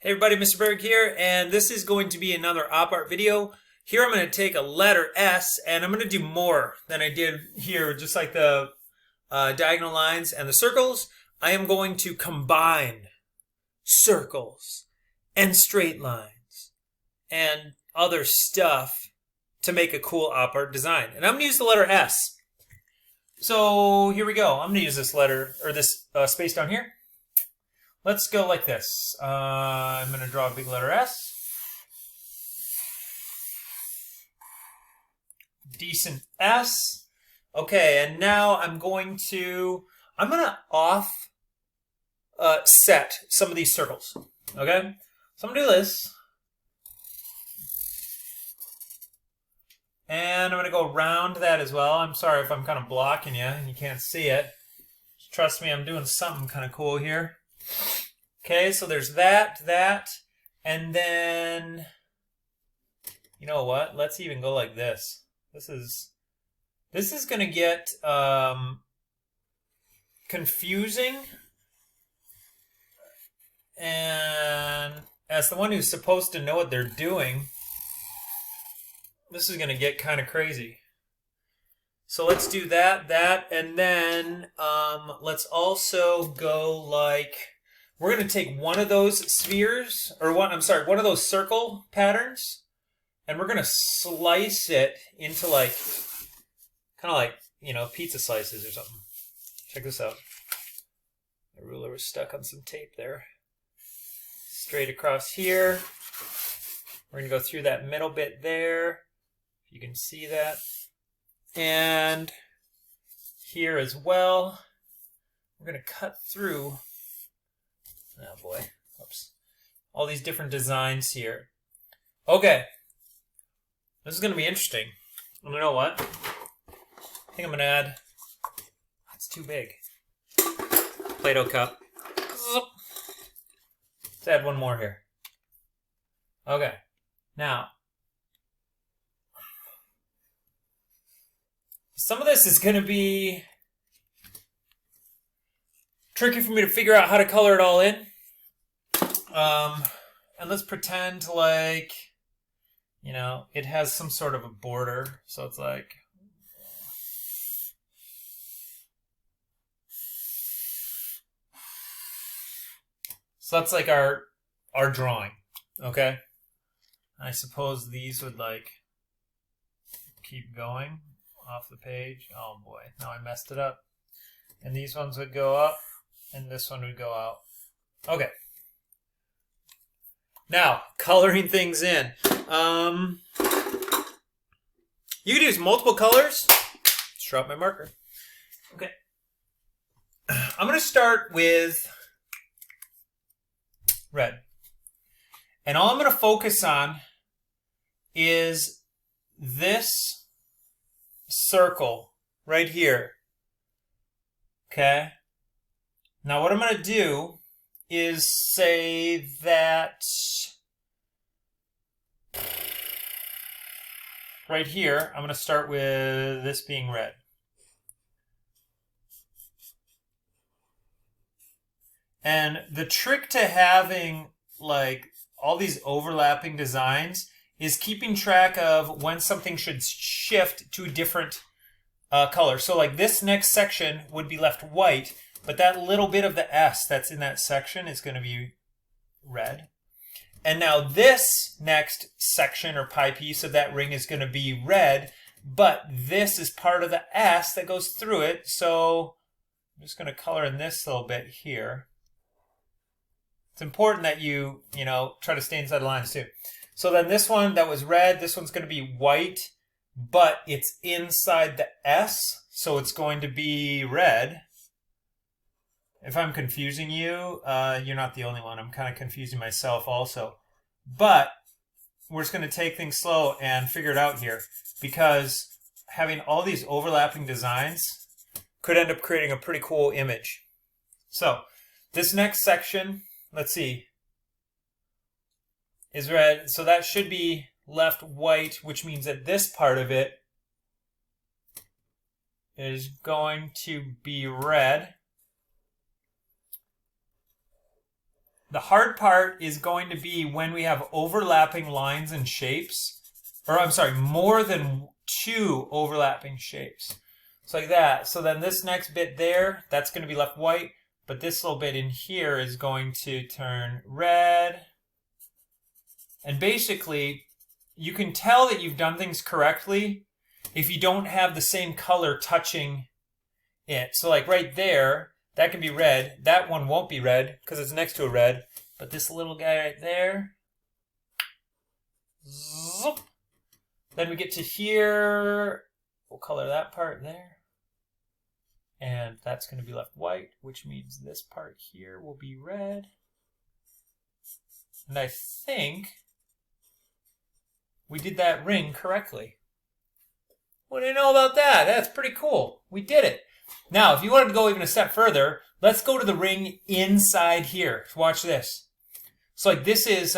Hey everybody, Mr. Berg here, and this is going to be another op art video. Here I'm going to take a letter S, and I'm going to do more than I did here, just like the diagonal lines and the circles. I am going to combine circles and straight lines and other stuff to make a cool op art design. And I'm going to use the letter S. So here we go. I'm going to use this letter, or this space down here. Let's go like this. I'm going to draw a big letter S. Decent S. Okay, and now I'm going to set some of these circles. Okay? So I'm going to do this. And I'm going to go around that as well. I'm sorry if I'm kind of blocking you and you can't see it. Just trust me, I'm doing something kind of cool here. Okay, so there's that, and then, you know what? Let's even go like this. This is going to get confusing, and as the one who's supposed to know what they're doing, this is going to get kind of crazy. So let's do that, and then let's also go like, we're going to take one of those spheres, or one of those circle patterns, and we're going to slice it into like, kind of like, pizza slices or something. Check this out. The ruler was stuck on some tape there. Straight across here. We're going to go through that middle bit there. You can see that. And here as well. We're going to cut through, oh boy, oops, all these different designs here. Okay, this is going to be interesting. And you know what? I think I'm going to add, that's too big, Play-Doh cup. Let's add one more here. Okay, now, some of this is going to be tricky for me to figure out how to color it all in. And let's pretend like, it has some sort of a border. So it's like, so that's like our drawing, okay? I suppose these would like keep going off the page. Oh boy, now I messed it up. And these ones would go up, and this one would go out. Okay. Now, coloring things in. You could use multiple colors. Let's drop my marker. Okay. I'm going to start with red. And all I'm going to focus on is this circle right here. Okay. Now what I'm going to do is say that right here, I'm going to start with this being red. And the trick to having like all these overlapping designs is keeping track of when something should shift to a different color. So like this next section would be left white, but that little bit of the S that's in that section is going to be red. And now this next section or pie piece of that ring is going to be red, but this is part of the S that goes through it. So I'm just going to color in this little bit here. It's important that you try to stay inside the lines too. So then this one that was red, this one's going to be white, but it's inside the S, so it's going to be red. If I'm confusing you, you're not the only one. I'm kind of confusing myself also. But we're just going to take things slow and figure it out here, because having all these overlapping designs could end up creating a pretty cool image. So this next section, let's see, is red. So that should be left white, which means that this part of it is going to be red. The hard part is going to be when we have overlapping lines and shapes, or I'm sorry, more than 2 overlapping shapes. So like that. So then this next bit there, that's going to be left white, but this little bit in here is going to turn red. And basically, you can tell that you've done things correctly if you don't have the same color touching it. So like right there, that can be red. That one won't be red because it's next to a red. But this little guy right there, zoop. Then we get to here, we'll color that part there. And that's going to be left white, which means this part here will be red. And I think we did that ring correctly. What do you know about that? That's pretty cool. We did it. Now, if you wanted to go even a step further, let's go to the ring inside here. Watch this. So like this is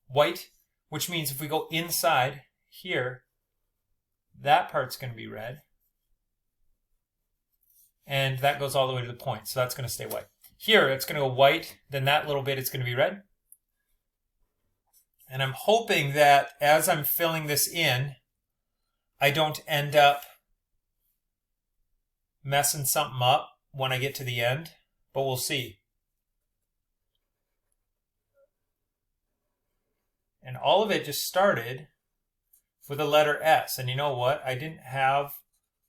white, which means if we go inside here, that part's going to be red. And that goes all the way to the point. So that's going to stay white. Here, it's going to go white. Then that little bit, it's going to be red. And I'm hoping that as I'm filling this in, I don't end up messing something up when I get to the end. But we'll see. And all of it just started with a letter S. And you know what? I didn't have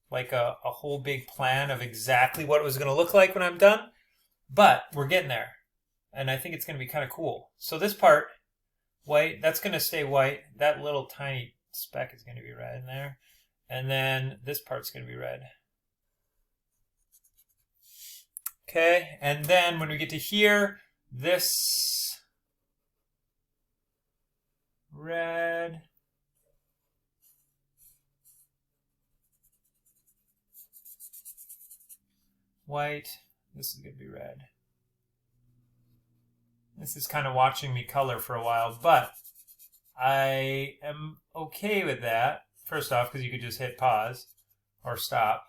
like a whole big plan of exactly what it was going to look like when I'm done. But we're getting there. And I think it's going to be kind of cool. So this part, white, that's going to stay white. That little tiny speck is going to be red in there. And then this part's going to be red. Okay, and then when we get to here, this red. White. This is going to be red. This is kind of watching me color for a while, but I am okay with that. First off, because you could just hit pause or stop.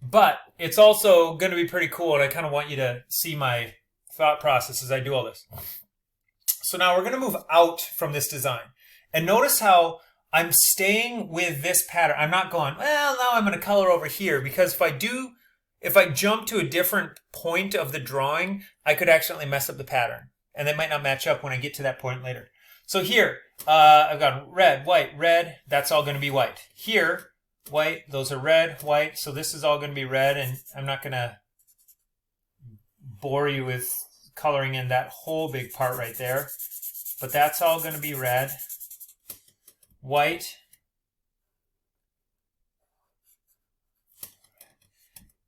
But it's also going to be pretty cool, and I kind of want you to see my thought process as I do all this. So now we're going to move out from this design. And notice how I'm staying with this pattern. I'm not going, well, now I'm going to color over here, because if I jump to a different point of the drawing, I could accidentally mess up the pattern. And they might not match up when I get to that point later. So here, I've got red, white, red. That's all going to be white. Here, white. Those are red, white. So this is all going to be red. And I'm not going to bore you with coloring in that whole big part right there. But that's all going to be red. White.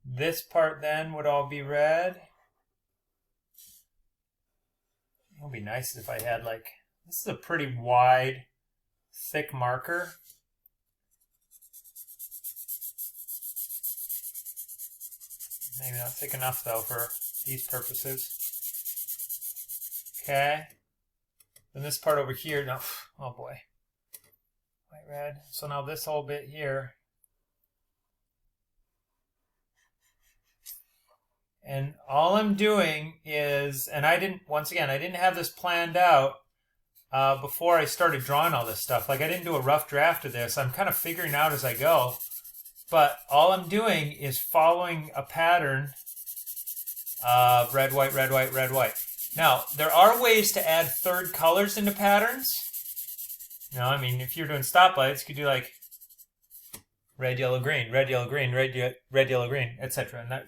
This part then would all be red. It would be nice if I had like, this is a pretty wide, thick marker. Maybe not thick enough though for these purposes. Okay. Then this part over here, no, oh boy. White, red. So now this whole bit here. And all I'm doing is, and I didn't have this planned out before I started drawing all this stuff. Like I didn't do a rough draft of this. I'm kind of figuring out as I go. But all I'm doing is following a pattern of red, white, red, white, red, white. Now, there are ways to add third colors into patterns. You know, I mean, if you're doing stoplights, you could do like red, yellow, green, red, yellow, green, red, yellow, green, etc. And that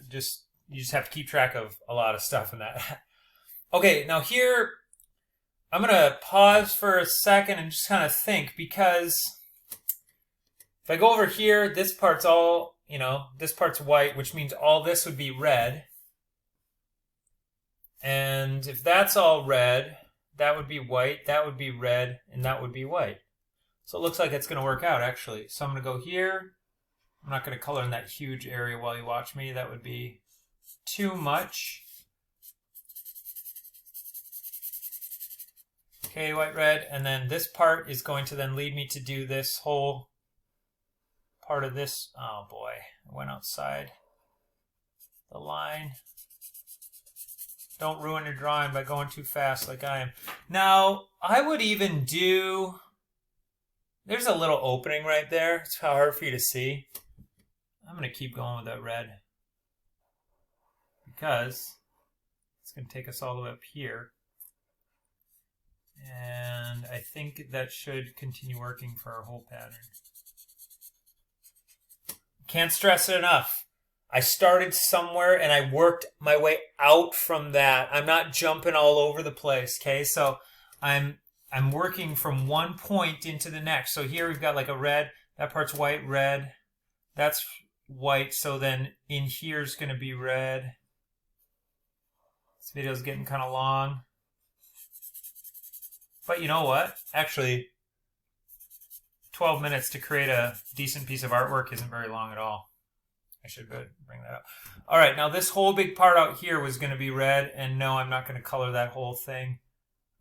you just have to keep track of a lot of stuff in that. Okay, now here, I'm going to pause for a second and just kind of think, because if I go over here, this part's all, this part's white, which means all this would be red. And if that's all red, that would be white, that would be red, and that would be white. So it looks like it's going to work out, actually. So I'm going to go here. I'm not going to color in that huge area while you watch me. That would be too much. Okay, white, red, and then this part is going to then lead me to do this whole part of this. Oh boy, I went outside the line. Don't ruin your drawing by going too fast like I am. Now, I would even do... There's a little opening right there. It's hard for you to see. I'm going to keep going with that red. Because it's going to take us all the way up here. And I think that should continue working for our whole pattern. Can't stress it enough. I started somewhere and I worked my way out from that. I'm not jumping all over the place, okay? So I'm working from one point into the next. So here we've got like a red, that part's white, red. That's white, so then in here is going to be red. This video's getting kind of long. But you know what? Actually, 12 minutes to create a decent piece of artwork isn't very long at all. I should bring that up. All right, now this whole big part out here was going to be red, and no, I'm not going to color that whole thing.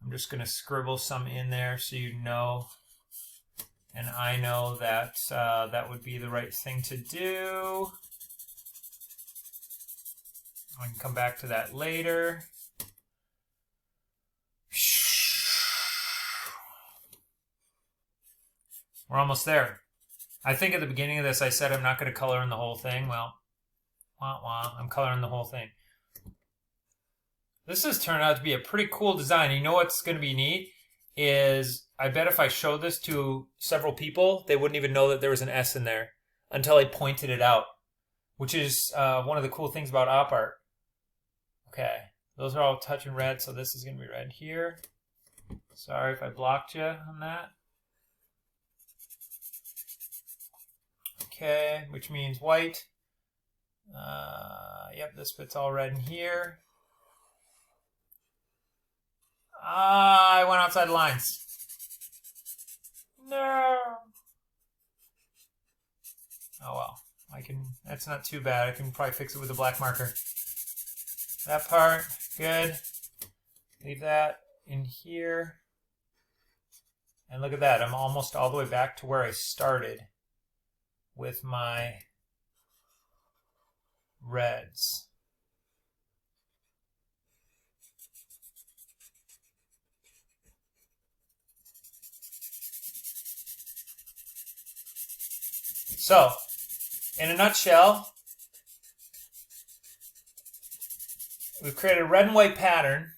I'm just going to scribble some in there so you know, and I know that that would be the right thing to do. I can come back to that later. We're almost there. I think at the beginning of this I said I'm not going to color in the whole thing. Well, I'm coloring the whole thing. This has turned out to be a pretty cool design. You know what's going to be neat is I bet if I showed this to several people, they wouldn't even know that there was an S in there until I pointed it out, which is one of the cool things about op art. Okay, those are all touching red, so this is going to be red here. Sorry if I blocked you on that. Okay, which means white. Yep, this bit's all red in here. I went outside the lines. No. Oh well, that's not too bad. I can probably fix it with a black marker. That part, good. Leave that in here. And look at that, I'm almost all the way back to where I started with my reds. So, in a nutshell, we've created a red and white pattern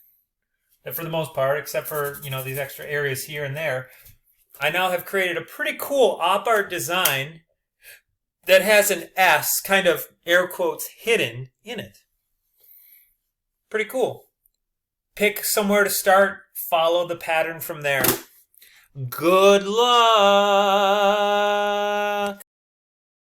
that for the most part, except for, you know, these extra areas here and there, I now have created a pretty cool op art design that has an S, kind of air quotes, hidden in it. Pretty cool. Pick somewhere to start, follow the pattern from there. Good luck!